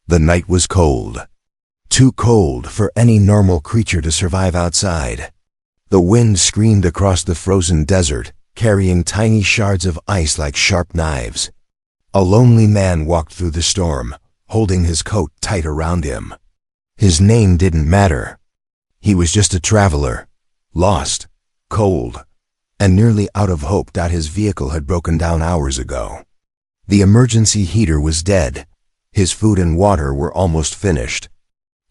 The night was cold. Too cold for any normal creature to survive outside. The wind screamed across the frozen desert, carrying tiny shards of ice like sharp knives. A lonely man walked through the storm, holding his coat tight around him. His name didn't matter. He was just a traveler, lost, cold, and nearly out of hope that his vehicle had broken down hours ago. The emergency heater was dead. His food and water were almost finished.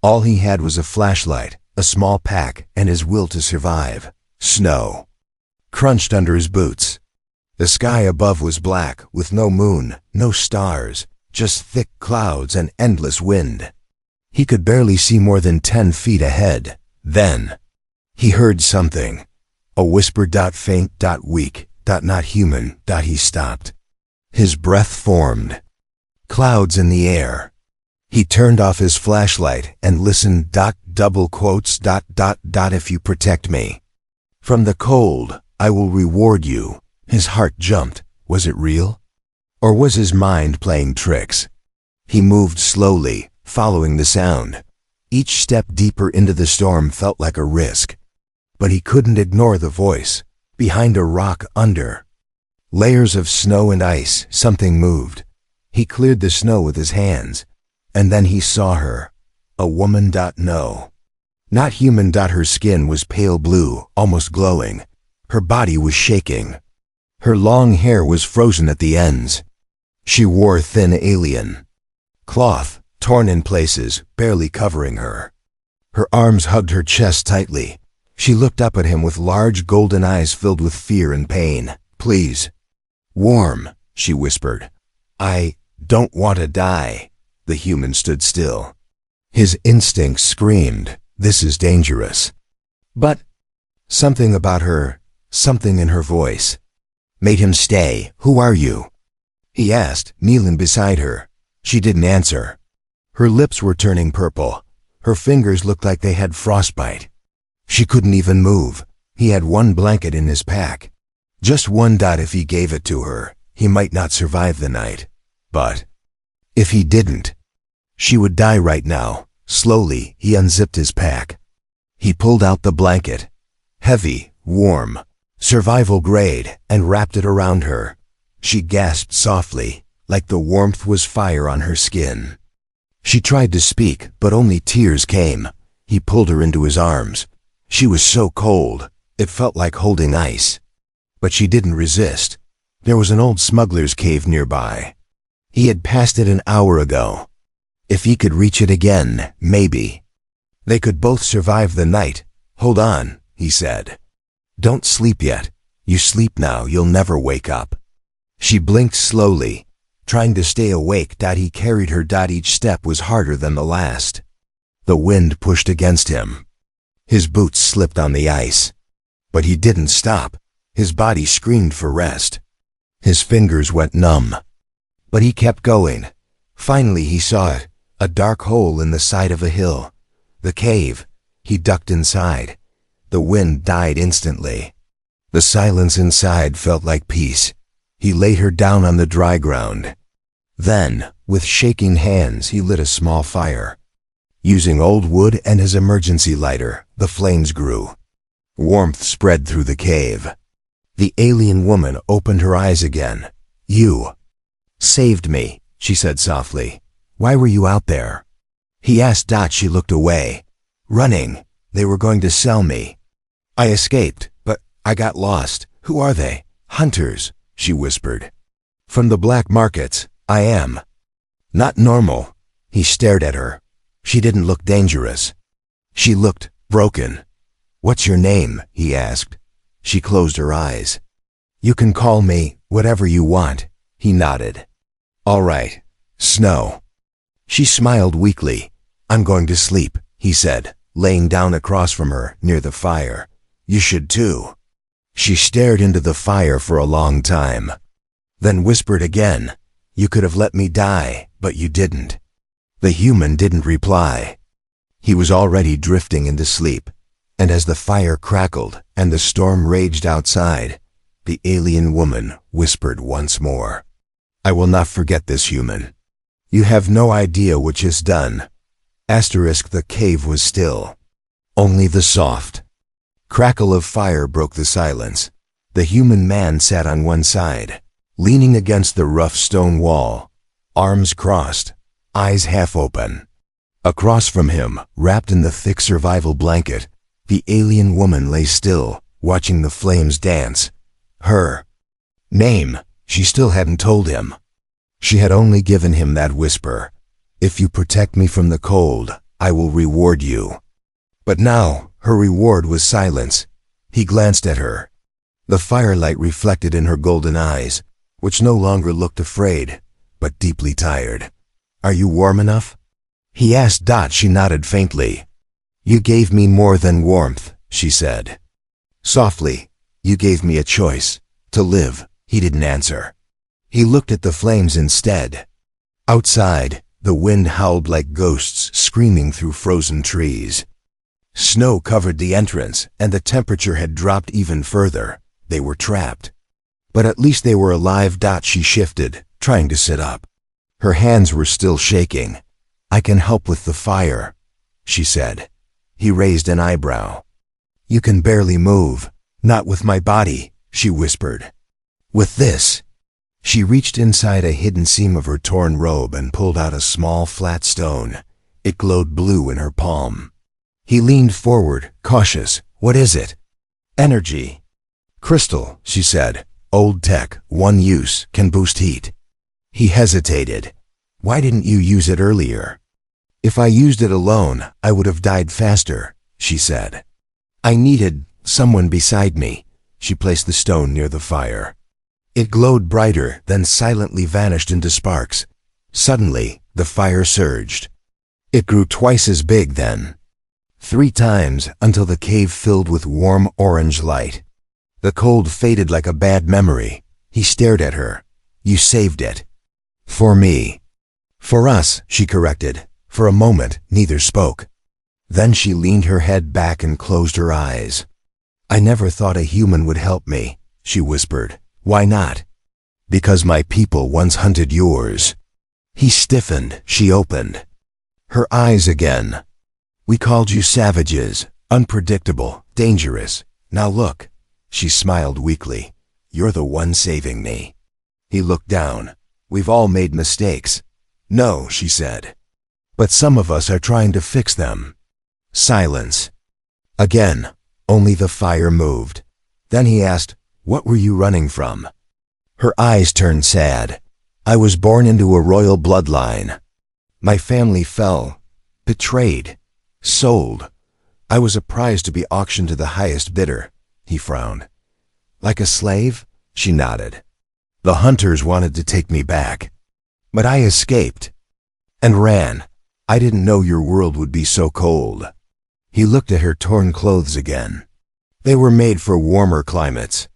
All he had was a flashlight, a small pack, and his will to survive. Snow crunched under his boots. The sky above was black, with no moon, no stars, just thick clouds and endless wind. He could barely see more than 10 feet ahead. Then he heard something. A whisper, faint, weak, not human. He stopped. His breath formed. Clouds in the air. He turned off his flashlight and listened. Double quotes. If you protect me from the cold, I will reward you. His heart jumped. Was it real? Or was his mind playing tricks? He moved slowly, following the sound. Each step deeper into the storm felt like a risk. But he couldn't ignore the voice. Behind a rock under layers of snow and ice, something moved. He cleared the snow with his hands. And then he saw her. A woman. No. Not human. Her skin was pale blue, almost glowing. Her body was shaking. Her long hair was frozen at the ends. She wore thin alien cloth, torn in places, barely covering her. Her arms hugged her chest tightly. She looked up at him with large golden eyes filled with fear and pain. Please. Warm, she whispered. I don't want to die. The human stood still. His instincts screamed, this is dangerous. But something about her, something in her voice, made him stay. Who are you? He asked, kneeling beside her. She didn't answer. Her lips were turning purple. Her fingers looked like they had frostbite. She couldn't even move. He had one blanket in his pack. Just one. If he gave it to her, he might not survive the night. But if he didn't, she would die right now. Slowly, he unzipped his pack. He pulled out the blanket. Heavy, warm, survival grade, and wrapped it around her. She gasped softly, like the warmth was fire on her skin. She tried to speak, but only tears came. He pulled her into his arms. She was so cold, it felt like holding ice. But she didn't resist. There was an old smuggler's cave nearby. He had passed it an hour ago. If he could reach it again, maybe they could both survive the night. Hold on, he said. Don't sleep yet. You sleep now, you'll never wake up. She blinked slowly, trying to stay awake. He carried her. Each step was harder than the last. The wind pushed against him. His boots slipped on the ice. But he didn't stop. His body screamed for rest. His fingers went numb. But he kept going. Finally he saw it, a dark hole in the side of a hill. The cave. He ducked inside. The wind died instantly. The silence inside felt like peace. He laid her down on the dry ground. Then, with shaking hands, he lit a small fire. Using old wood and his emergency lighter, the flames grew. Warmth spread through the cave. The alien woman opened her eyes again. You saved me, she said softly. Why were you out there? He asked. She looked away. Running. They were going to sell me. I escaped, but I got lost. Who are they? Hunters, she whispered. From the black markets. I am not normal. He stared at her. She didn't look dangerous. She looked broken. What's your name? He asked. She closed her eyes. You can call me whatever you want. He nodded. All right. Snow. She smiled weakly. I'm going to sleep, he said, laying down across from her near the fire. You should too. She stared into the fire for a long time, then whispered again. You could have let me die, but you didn't. The human didn't reply. He was already drifting into sleep, and as the fire crackled and the storm raged outside, the alien woman whispered once more. I will not forget this human. You have no idea what just done. Asterisk, the cave was still. Only the soft crackle of fire broke the silence. The human man sat on one side, leaning against the rough stone wall, arms crossed, eyes half open. Across from him, wrapped in the thick survival blanket, the alien woman lay still, watching the flames dance. Her name, she still hadn't told him. She had only given him that whisper. If you protect me from the cold, I will reward you. But now, her reward was silence. He glanced at her. The firelight reflected in her golden eyes, which no longer looked afraid, but deeply tired. Are you warm enough? He asked. She nodded faintly. You gave me more than warmth, she said. Softly, you gave me a choice. To live. He didn't answer. He looked at the flames instead. Outside, the wind howled like ghosts screaming through frozen trees. Snow covered the entrance, and the temperature had dropped even further. They were trapped. But at least they were alive. She shifted, trying to sit up. Her hands were still shaking. I can help with the fire, she said. He raised an eyebrow. You can barely move. Not with my body, she whispered. With this. She reached inside a hidden seam of her torn robe and pulled out a small flat stone. It glowed blue in her palm. He leaned forward, cautious. What is it? Energy. Crystal, she said. Old tech, one use, can boost heat. He hesitated. Why didn't you use it earlier? If I used it alone, I would have died faster, she said. I needed someone beside me. She placed the stone near the fire. It glowed brighter, then silently vanished into sparks. Suddenly, the fire surged. It grew twice as big then. 3 times, until the cave filled with warm orange light. The cold faded like a bad memory. He stared at her. You saved it. For me. For us, she corrected. For a moment, neither spoke. Then she leaned her head back and closed her eyes. I never thought a human would help me, she whispered. Why not? Because my people once hunted yours. He stiffened. She opened her eyes again. We called you savages, unpredictable, dangerous. Now look. She smiled weakly. You're the one saving me. He looked down. We've all made mistakes. No, she said. But some of us are trying to fix them. Silence. Again, only the fire moved. Then he asked, what were you running from? Her eyes turned sad. I was born into a royal bloodline. My family fell, betrayed, sold. I was a prize to be auctioned to the highest bidder. He frowned. Like a slave? She nodded. The hunters wanted to take me back. But I escaped. And ran. I didn't know your world would be so cold. He looked at her torn clothes again. They were made for warmer climates.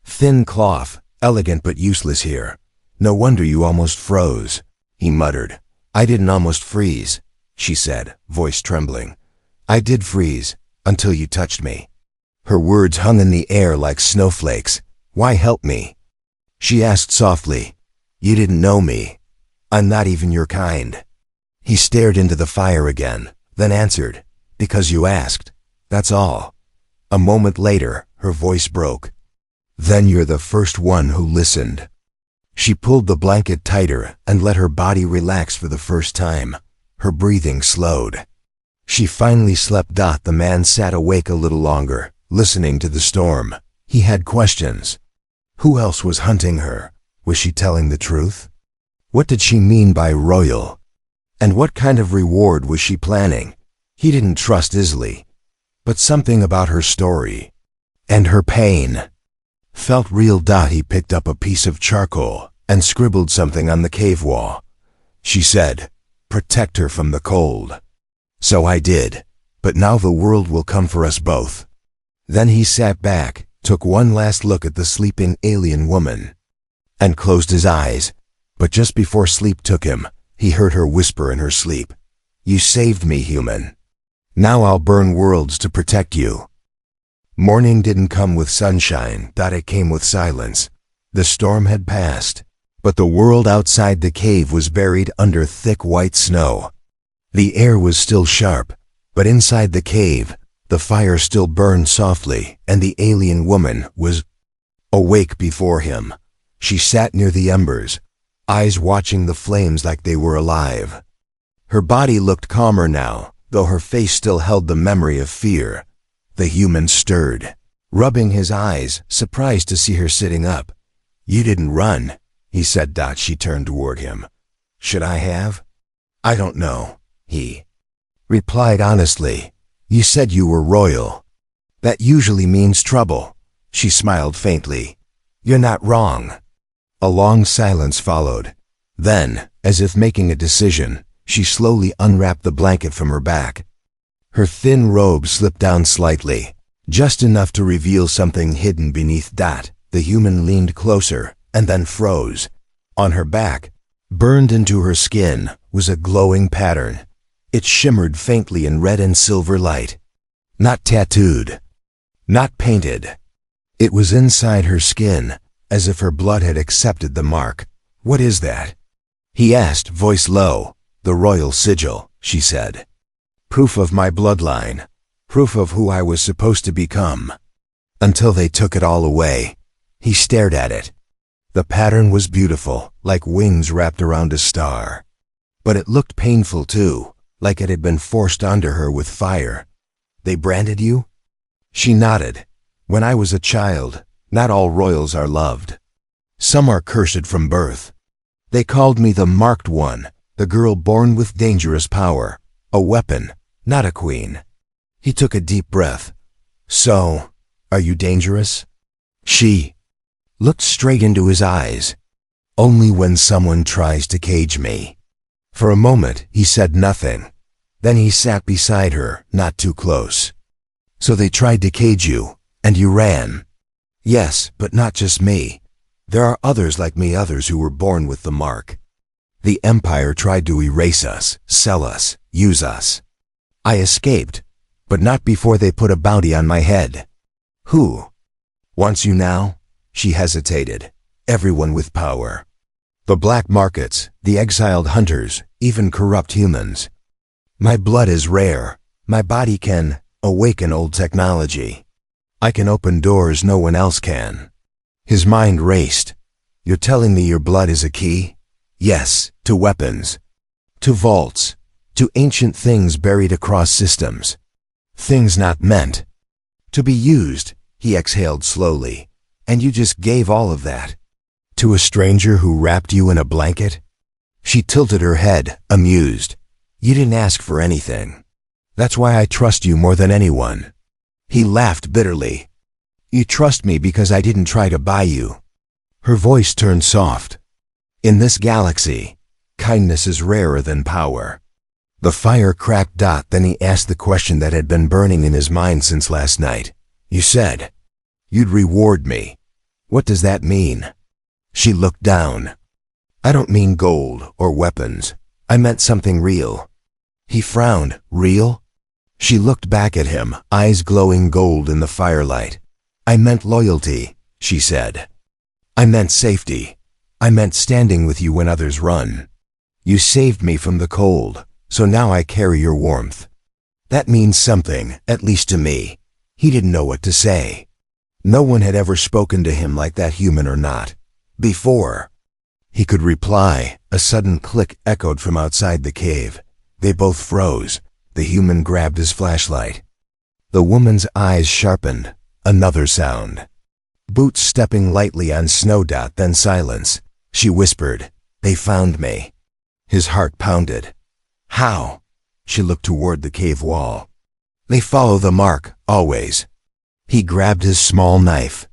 Thin cloth, elegant but useless here. No wonder you almost froze, he muttered. I didn't almost freeze, she said, voice trembling. I did freeze, until you touched me. Her words hung in the air like snowflakes. Why help me? She asked softly. You didn't know me. I'm not even your kind. He stared into the fire again, then answered, because you asked. That's all. A moment later, her voice broke. Then you're the first one who listened. She pulled the blanket tighter and let her body relax for the first time. Her breathing slowed. She finally slept. The man sat awake a little longer, listening to the storm. He had questions. Who else was hunting her? Was she telling the truth? What did she mean by royal? And what kind of reward was she planning? He didn't trust easily. But something about her story and her pain felt real. He picked up a piece of charcoal and scribbled something on the cave wall. She said, protect her from the cold. So I did, but now the world will come for us both. Then he sat back, took one last look at the sleeping alien woman, and closed his eyes. But just before sleep took him, he heard her whisper in her sleep, you saved me, human. Now I'll burn worlds to protect you. Morning didn't come with sunshine. It came with silence. The storm had passed. But the world outside the cave was buried under thick white snow. The air was still sharp, but inside the cave, the fire still burned softly, and the alien woman was awake before him. She sat near the embers, eyes watching the flames like they were alive. Her body looked calmer now, though her face still held the memory of fear. The human stirred, rubbing his eyes, surprised to see her sitting up. "You didn't run," he said. She turned toward him. "Should I have?" "I don't know," he replied honestly. "You said you were royal. That usually means trouble." She smiled faintly. "You're not wrong." A long silence followed. Then, as if making a decision, she slowly unwrapped the blanket from her back. Her thin robe slipped down slightly, just enough to reveal something hidden beneath. The human leaned closer and then froze. On her back, burned into her skin, was a glowing pattern. It shimmered faintly in red and silver light. Not tattooed, not painted. It was inside her skin, as if her blood had accepted the mark. "What is that?" he asked, voice low. "The royal sigil," she said. "Proof of my bloodline. Proof of who I was supposed to become. Until they took it all away." He stared at it. The pattern was beautiful, like wings wrapped around a star. But it looked painful too, like it had been forced onto her with fire. "They branded you?" She nodded. "When I was a child, not all royals are loved. Some are cursed from birth. They called me the marked one, the girl born with dangerous power, a weapon, not a queen." He took a deep breath. "So, are you dangerous?" She looked straight into his eyes. "Only when someone tries to cage me." For a moment, he said nothing. Then he sat beside her, not too close. "So they tried to cage you, and you ran?" "Yes, but not just me. There are others like me, others who were born with the mark. The Empire tried to erase us, sell us, use us. I escaped, but not before they put a bounty on my head." "Who wants you now?" She hesitated. "Everyone with power. The black markets, the exiled hunters, even corrupt humans. My blood is rare. My body can awaken old technology. I can open doors no one else can." His mind raced. "You're telling me your blood is a key?" "Yes, to weapons. To vaults. To ancient things buried across systems. Things not meant to be used." He exhaled slowly. "And you just gave all of that to a stranger who wrapped you in a blanket?" She tilted her head, amused. "You didn't ask for anything. That's why I trust you more than anyone." He laughed bitterly. "You trust me because I didn't try to buy you." Her voice turned soft. "In this galaxy, kindness is rarer than power." The fire cracked. Then he asked the question that had been burning in his mind since last night. "You said you'd reward me. What does that mean?" She looked down. "I don't mean gold or weapons. I meant something real." He frowned. "Real?" She looked back at him, eyes glowing gold in the firelight. "I meant loyalty," she said. "I meant safety. I meant standing with you when others run. You saved me from the cold, so now I carry your warmth. That means something, at least to me." He didn't know what to say. No one had ever spoken to him like that, human or not, before. He could reply. A sudden click echoed from outside the cave. They both froze. The human grabbed his flashlight. The woman's eyes sharpened. Another sound. Boots stepping lightly on snow. Then silence. She whispered, "They found me." His heart pounded. "How?" She looked toward the cave wall. "They follow the mark, always." He grabbed his small knife.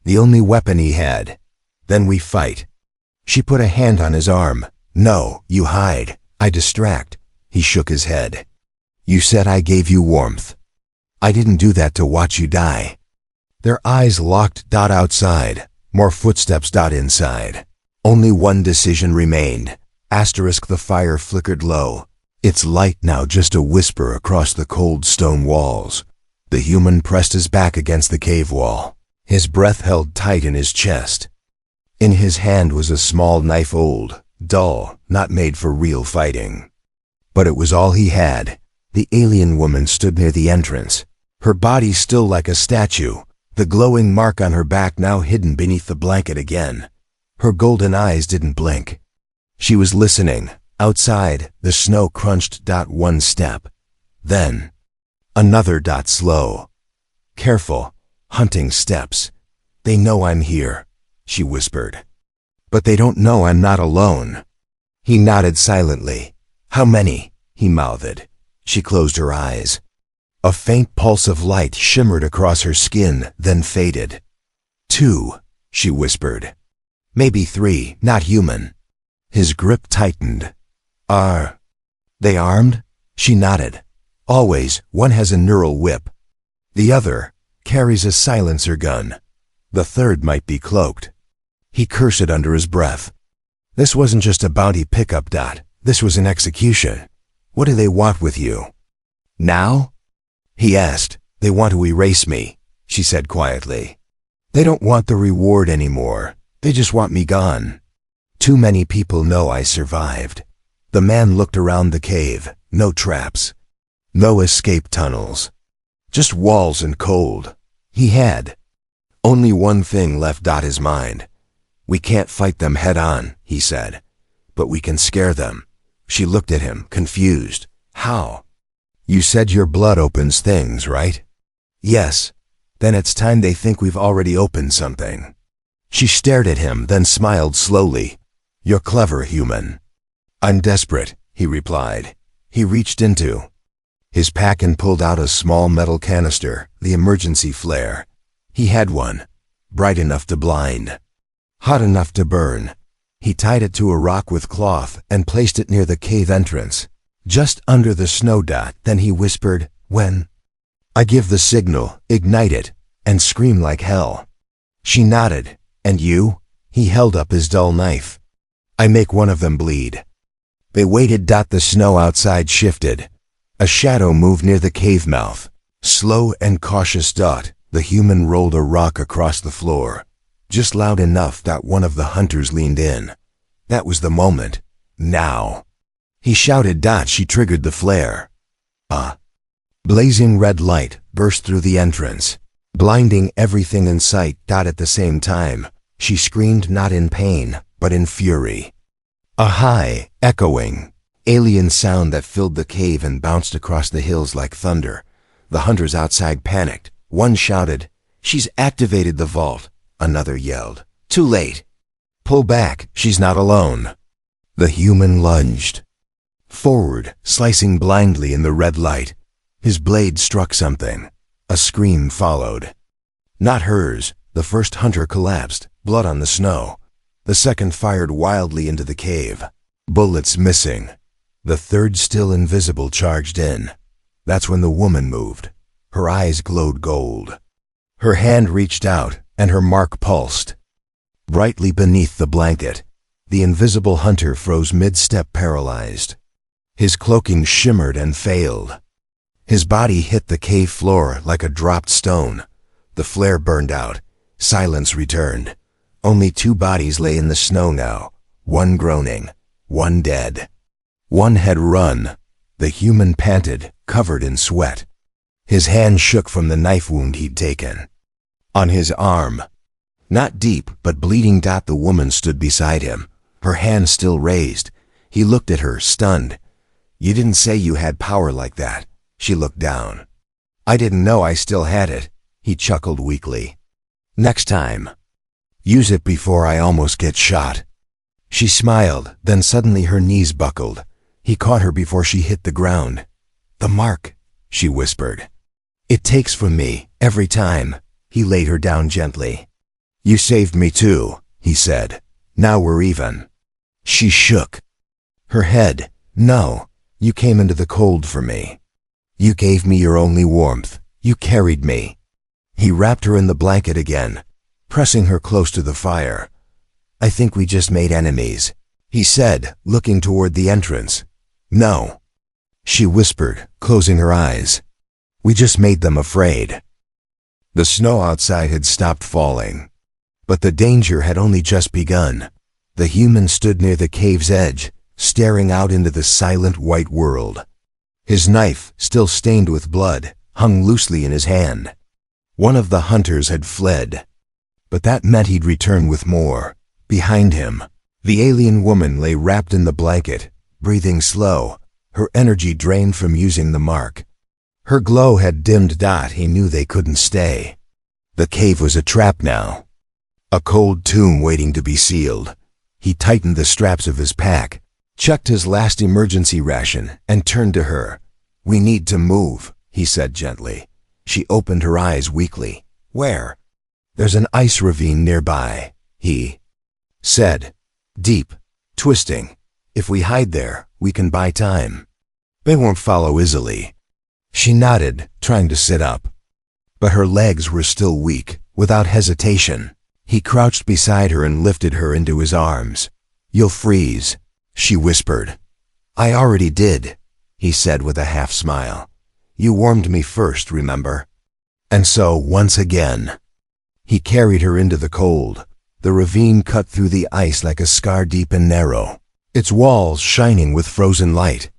The only weapon he had. "Then we fight." She put a hand on his arm. "No, you hide. I distract." He shook his head. "You said I gave you warmth. I didn't do that to watch you die." Their eyes locked. Outside. More footsteps. Inside. Only one decision remained. The fire flickered low. Its light now just a whisper across the cold stone walls. The human pressed his back against the cave wall. His breath held tight in his chest. In his hand was a small knife, old, dull, not made for real fighting. But it was all he had. The alien woman stood near the entrance, her body still like a statue, the glowing mark on her back now hidden beneath the blanket again. Her golden eyes didn't blink. She was listening. Outside, the snow crunched. One step. Then, another. Slow, careful, hunting steps. They know I'm here, she whispered. But they don't know I'm not alone. He nodded silently. How many? He mouthed. She closed her eyes. A faint pulse of light shimmered across her skin, then faded. 2, she whispered. Maybe 3, not human. His grip tightened. Are they armed? She nodded. Always, one has a neural whip. The other carries a silencer gun. The third might be cloaked. He cursed under his breath. This wasn't just a bounty pickup. This was an execution. What do they want with you? Now? He asked. They want to erase me, she said quietly. They don't want the reward anymore. They just want me gone. Too many people know I survived. The man looked around the cave. No traps. No escape tunnels. Just walls and cold. He had only one thing left. His mind. We can't fight them head on, he said. But we can scare them. She looked at him, confused. How? You said your blood opens things, right? Yes. Then it's time they think we've already opened something. She stared at him, then smiled slowly. You're clever, human. I'm desperate, he replied. He reached into his pack and pulled out a small metal canister, the emergency flare. He had one, bright enough to blind, hot enough to burn. He tied it to a rock with cloth and placed it near the cave entrance, just under the snow. Then he whispered, when I give the signal, ignite it, and scream like hell. She nodded. And you? He held up his dull knife. I make one of them bleed. They waited. The snow outside shifted. A shadow moved near the cave mouth. Slow and cautious. The human rolled a rock across the floor, just loud enough that one of the hunters leaned in. That was the moment. Now. He shouted. She triggered the flare. A blazing red light burst through the entrance, blinding everything in sight. At the same time, she screamed, not in pain, but in fury. A high, echoing, alien sound that filled the cave and bounced across the hills like thunder. The hunters outside panicked. One shouted, "She's activated the vault." Another yelled, "Too late. Pull back, she's not alone." The human lunged forward, slicing blindly in the red light. His blade struck something. A scream followed. Not hers. The first hunter collapsed, blood on the snow. The second fired wildly into the cave, bullets missing. The third, still invisible, charged in. That's when the woman moved. Her eyes glowed gold. Her hand reached out, and her mark pulsed. Brightly beneath the blanket, the invisible hunter froze mid-step, paralyzed. His cloaking shimmered and failed. His body hit the cave floor like a dropped stone. The flare burned out. Silence returned. Only 2 bodies lay in the snow now, one groaning, one dead. One had run. The human panted, covered in sweat. His hand shook from the knife wound he'd taken. On his arm, not deep but bleeding. The woman stood beside him, her hand still raised. He looked at her, stunned. "You didn't say you had power like that." She looked down. "I didn't know I still had it." He chuckled weakly. "Next time, use it before I almost get shot." She smiled, then suddenly her knees buckled. He caught her before she hit the ground. "The mark," she whispered. "It takes from me, every time." He laid her down gently. "You saved me too," he said. "Now we're even." She shook her head. "No, you came into the cold for me. You gave me your only warmth. You carried me." He wrapped her in the blanket again, pressing her close to the fire. "I think we just made enemies," he said, looking toward the entrance. "No," she whispered, closing her eyes. "We just made them afraid." The snow outside had stopped falling, But the danger had only just begun. The human stood near the cave's edge, staring out into the silent white world. His knife, still stained with blood, hung loosely in his hand. One of the hunters had fled. But that meant he'd return with more. Behind him, the alien woman lay wrapped in the blanket, breathing slow, her energy drained from using the mark. Her glow had dimmed. He knew they couldn't stay. The cave was a trap now. A cold tomb waiting to be sealed. He tightened the straps of his pack, checked his last emergency ration, and turned to her. "We need to move," he said gently. She opened her eyes weakly. "Where?" "There's an ice ravine nearby," he said. "Deep, twisting. If we hide there, we can buy time. They won't follow easily." She nodded, trying to sit up. But her legs were still weak. Without hesitation, he crouched beside her and lifted her into his arms. "You'll freeze," she whispered. "I already did," he said with a half smile. "You warmed me first, remember?" And so, once again, he carried her into the cold. The ravine cut through the ice like a scar deep and narrow, its walls shining with frozen light.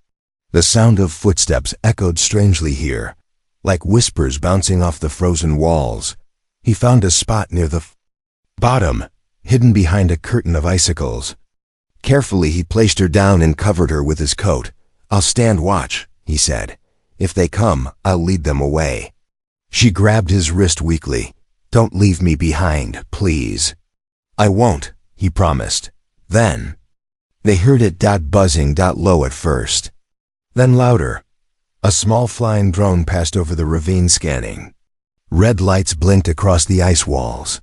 The sound of footsteps echoed strangely here, like whispers bouncing off the frozen walls. He found a spot near the bottom, hidden behind a curtain of icicles. Carefully he placed her down and covered her with his coat. "I'll stand watch," he said. "If they come, I'll lead them away." She grabbed his wrist weakly. "Don't leave me behind, please." "I won't," he promised. Then they heard it buzzing low at first, then louder. A small flying drone passed over the ravine, scanning. Red lights blinked across the ice walls.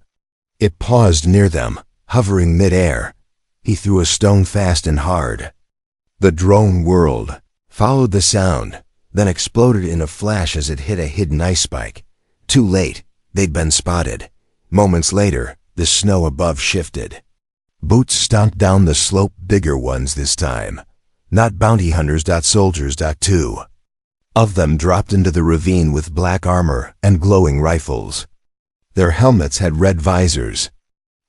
It paused near them, hovering mid-air. He threw a stone fast and hard. The drone whirled, followed the sound, then exploded in a flash as it hit a hidden ice spike. Too late, they'd been spotted. Moments later, the snow above shifted. Boots stomped down the slope, bigger ones this time. Not bounty hunters. Soldiers. Two of them dropped into the ravine with black armor and glowing rifles. Their helmets had red visors.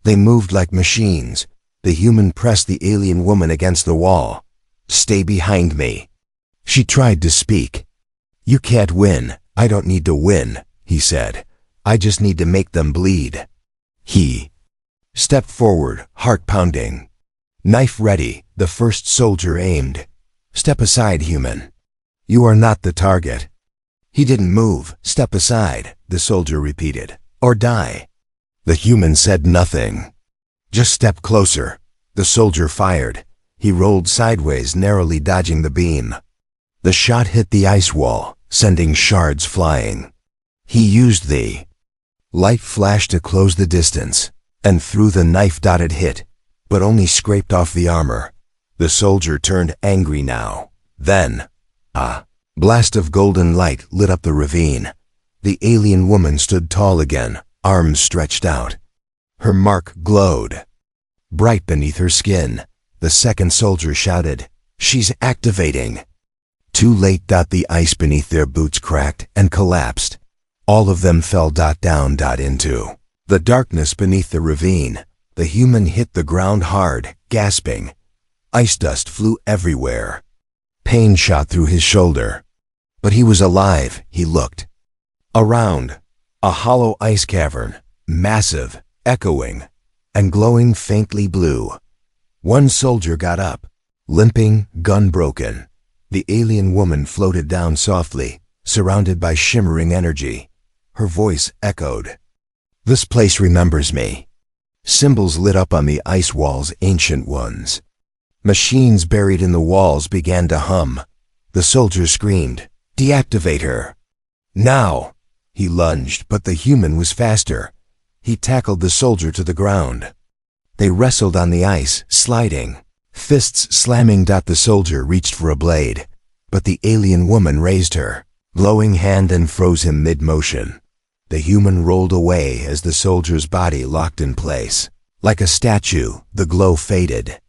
They moved like machines. The human pressed the alien woman against the wall. "Stay behind me." She tried to speak. "You can't win. I don't need to win," he said. "I just need to make them bleed." He stepped forward, heart pounding. Knife ready, the first soldier aimed. "Step aside, human. You are not the target." He didn't move. "Step aside," the soldier repeated. "Or die." The human said nothing. "Just step closer." The soldier fired. He rolled sideways, narrowly dodging the beam. The shot hit the ice wall, sending shards flying. He used the light flash to close the distance, and threw the knife. It hit, but only scraped off the armor. The soldier turned angry now. Then, a blast of golden light lit up the ravine. The alien woman stood tall again, arms stretched out. Her mark glowed bright beneath her skin. The second soldier shouted, "She's activating!" Too late. The ice beneath their boots cracked and collapsed. All of them fell down into the darkness beneath the ravine. The human hit the ground hard, gasping. Ice dust flew everywhere. Pain shot through his shoulder. But he was alive. He looked around. A hollow ice cavern, massive, echoing, and glowing faintly blue. One soldier got up, limping, gun broken. The alien woman floated down softly, surrounded by shimmering energy. Her voice echoed. "This place remembers me." Symbols lit up on the ice walls, ancient ones. Machines buried in the walls began to hum. The soldier screamed, "Deactivate her!" "Now!" He lunged, but the human was faster. He tackled the soldier to the ground. They wrestled on the ice, sliding, fists slamming. The soldier reached for a blade, but the alien woman raised her glowing hand and froze him mid-motion. The human rolled away as the soldier's body locked in place. Like a statue, the glow faded.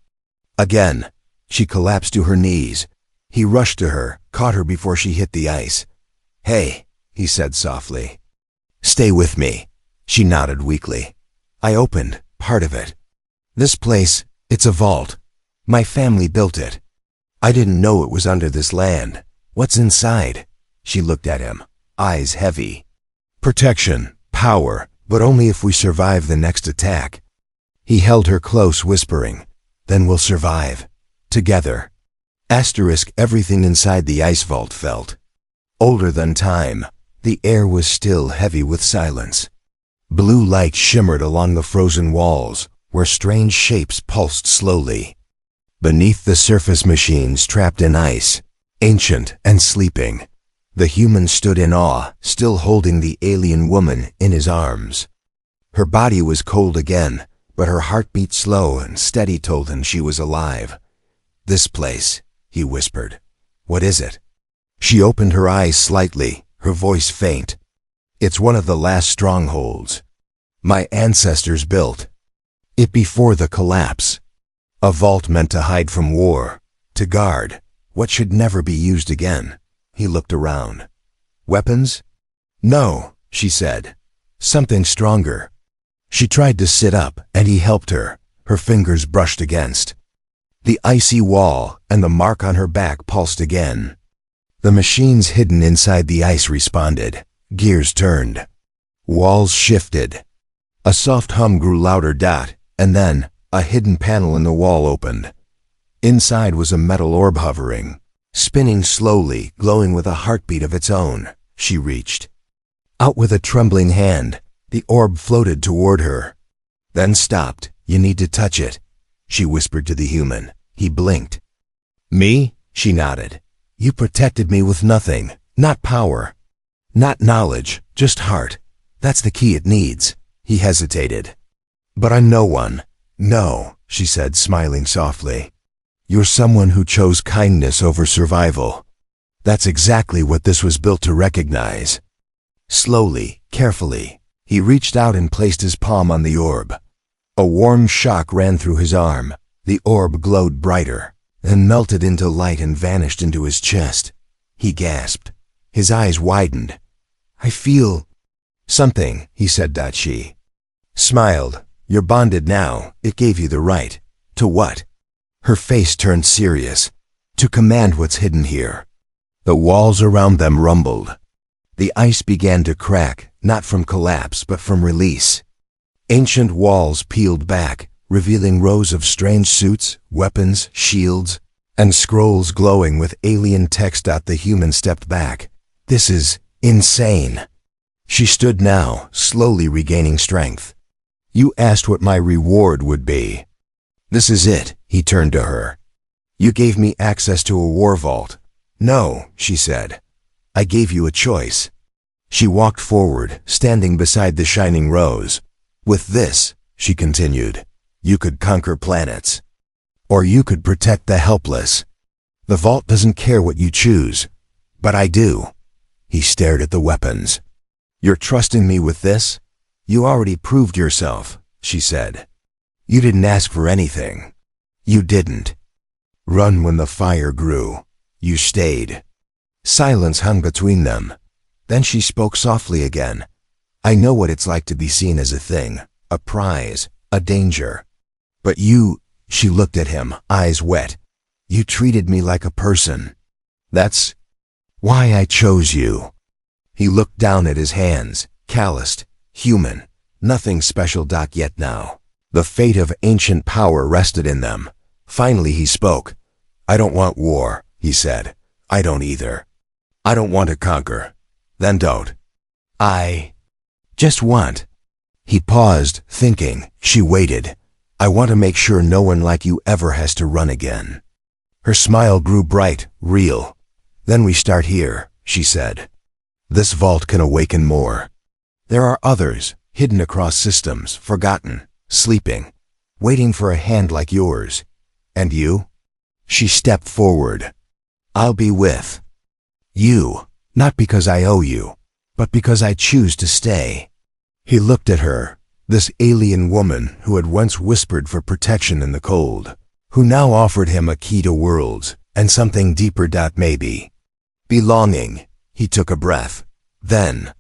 Again, she collapsed to her knees. He rushed to her, caught her before she hit the ice. "Hey," he said softly. "Stay with me." She nodded weakly. I opened part of it. This place, it's a vault. My family built it. I didn't know it was under this land. What's inside? She looked at him, eyes heavy. Protection, power, but only if we survive the next attack. He held her close, whispering, then we'll survive. Together. Asterisk everything inside the ice vault felt older than time. The air was still heavy with silence. Blue light shimmered along the frozen walls, where strange shapes pulsed slowly. Beneath the surface machines trapped in ice, ancient and sleeping, the human stood in awe, still holding the alien woman in his arms. Her body was cold again, but her heartbeat slow and steady told him she was alive. This place, he whispered. What is it? She opened her eyes slightly, her voice faint. It's one of the last strongholds my ancestors built it before the collapse. A vault meant to hide from war, to guard what should never be used again. He looked around. Weapons? No, she said. Something stronger. She tried to sit up, and he helped her, her fingers brushed against the icy wall, and the mark on her back pulsed again. The machines hidden inside the ice responded. Gears turned. Walls shifted. A soft hum grew louder, and then a hidden panel in the wall opened. Inside was a metal orb hovering, spinning slowly, glowing with a heartbeat of its own. She reached out with a trembling hand. The orb floated toward her, then stopped. You need to touch it, she whispered to the human. He blinked. Me? She nodded. You protected me with nothing, not power, not knowledge, just heart. That's the key it needs. He hesitated. But I'm no one. No, she said, smiling softly. You're someone who chose kindness over survival. That's exactly what this was built to recognize. Slowly, carefully, he reached out and placed his palm on the orb. A warm shock ran through his arm. The orb glowed brighter, then melted into light and vanished into his chest. He gasped. His eyes widened. I feel something, he said. She smiled. You're bonded now. It gave you the right. To what? Her face turned serious. To command what's hidden here. The walls around them rumbled. The ice began to crack, not from collapse but from release. Ancient walls peeled back, revealing rows of strange suits, weapons, shields, and scrolls glowing with alien text. The human stepped back. This is insane. She stood now, slowly regaining strength. You asked what my reward would be. This is it, he turned to her. You gave me access to a war vault. No, she said. I gave you a choice. She walked forward, standing beside the shining rose. With this, she continued, you could conquer planets. Or you could protect the helpless. The vault doesn't care what you choose. But I do. He stared at the weapons. You're trusting me with this? You already proved yourself, she said. You didn't ask for anything. You didn't run when the fire grew. You stayed. Silence hung between them. Then she spoke softly again. I know what it's like to be seen as a thing, a prize, a danger. But you, she looked at him, eyes wet. You treated me like a person. That's why I chose you. He looked down at his hands, calloused, human, nothing special. Yet now, the fate of ancient power rested in them. Finally he spoke. I don't want war, he said. I don't either. I don't want to conquer. Then don't. I just want. He paused, thinking. She waited. I want to make sure no one like you ever has to run again. Her smile grew bright, real. Then we start here, she said. This vault can awaken more. There are others, hidden across systems, forgotten, sleeping, waiting for a hand like yours. And you? She stepped forward. I'll be with you, not because I owe you, but because I choose to stay. He looked at her, this alien woman who had once whispered for protection in the cold, who now offered him a key to worlds, and something deeper. Maybe belonging. He took a breath. Then,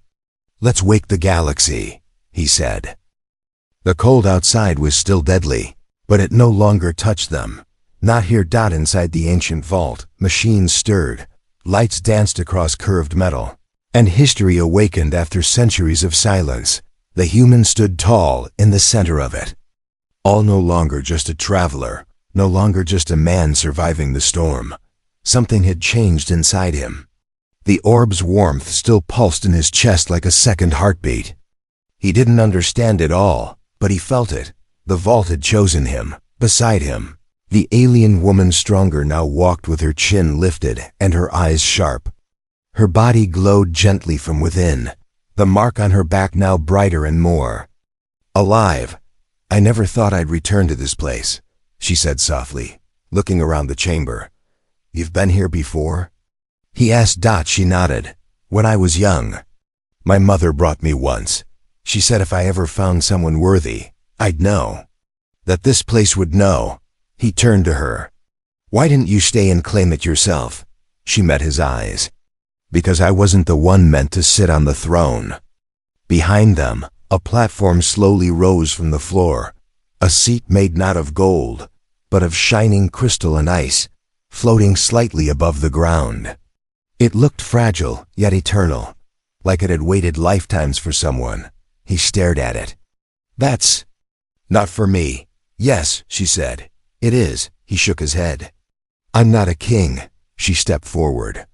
let's wake the galaxy, he said. The cold outside was still deadly, but it no longer touched them. Not here. Inside the ancient vault, machines stirred, lights danced across curved metal, and history awakened after centuries of silence. The human stood tall in the center of it. All no longer just a traveler, no longer just a man surviving the storm. Something had changed inside him. The orb's warmth still pulsed in his chest like a second heartbeat. He didn't understand it all, but he felt it. The vault had chosen him. Beside him, the alien woman, stronger now, walked with her chin lifted and her eyes sharp. Her body glowed gently from within, the mark on her back now brighter and more alive. "I never thought I'd return to this place," she said softly, looking around the chamber. "You've been here before?" he asked. She nodded. "When I was young. My mother brought me once. She said if I ever found someone worthy, I'd know. That this place would know." He turned to her. "Why didn't you stay and claim it yourself?" She met his eyes. "Because I wasn't the one meant to sit on the throne." Behind them, a platform slowly rose from the floor, a seat made not of gold, but of shining crystal and ice, floating slightly above the ground. It looked fragile, yet eternal, like it had waited lifetimes for someone. He stared at it. "That's not for me." "Yes," she said. "It is." He shook his head. "I'm not a king." She stepped forward.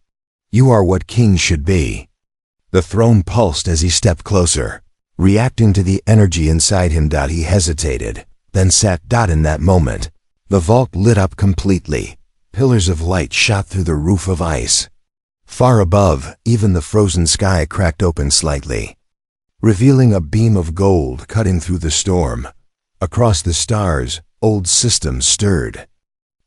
"You are what kings should be." The throne pulsed as he stepped closer, reacting to the energy inside him. He hesitated, then sat. In that moment, the vault lit up completely. Pillars of light shot through the roof of ice. Far above, even the frozen sky cracked open slightly, revealing a beam of gold cutting through the storm. Across the stars, old systems stirred.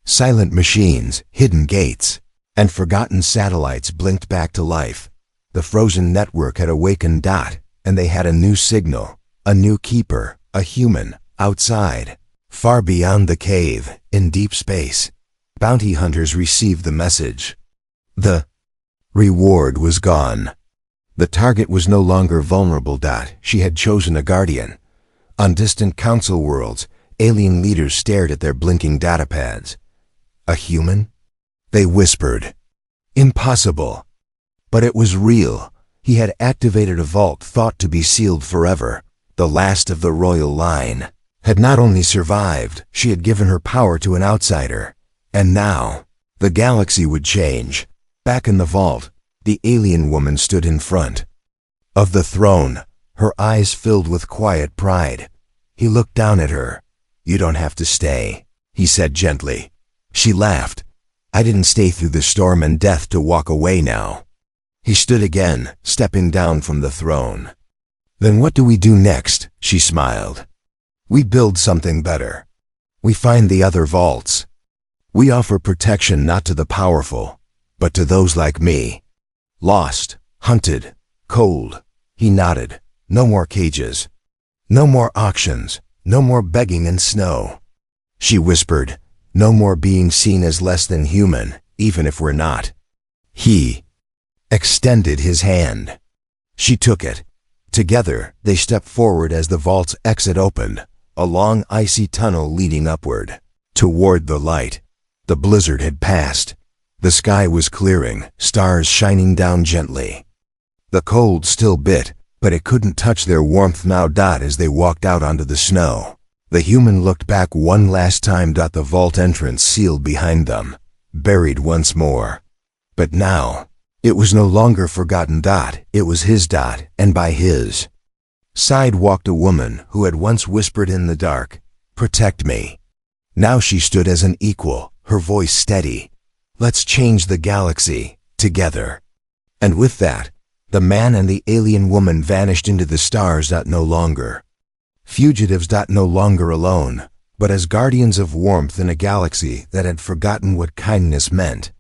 Silent machines, hidden gates, and forgotten satellites blinked back to life. The frozen network had awakened. And they had a new signal, a new keeper, a human, outside, far beyond the cave, in deep space. Bounty hunters received the message. The reward was gone. The target was no longer vulnerable. She had chosen a guardian. On distant council worlds, alien leaders stared at their blinking datapads. A human? They whispered. Impossible. But it was real. He had activated a vault thought to be sealed forever. The last of the royal line had not only survived, she had given her power to an outsider. And now, the galaxy would change. Back in the vault, the alien woman stood in front of the throne, her eyes filled with quiet pride. He looked down at her. "You don't have to stay," he said gently. She laughed. "I didn't stay through the storm and death to walk away now." He stood again, stepping down from the throne. "Then what do we do next?" she smiled. "We build something better. We find the other vaults. We offer protection not to the powerful, but to those like me. Lost, hunted, cold." He nodded. "No more cages. No more auctions. No more begging in snow." She whispered, "No more being seen as less than human, even if we're not." He extended his hand. She took it. Together, they stepped forward as the vault's exit opened, a long icy tunnel leading upward, toward the light. The blizzard had passed. The sky was clearing, stars shining down gently. The cold still bit, but it couldn't touch their warmth now. As they walked out onto the snow, the human looked back one last time. The vault entrance sealed behind them, buried once more. But now, it was no longer forgotten. It was his. And by his side walked a woman who had once whispered in the dark, "Protect me." Now she stood as an equal, her voice steady. "Let's change the galaxy, together." And with that, the man and the alien woman vanished into the stars. No longer fugitives. No longer alone, but as guardians of warmth in a galaxy that had forgotten what kindness meant.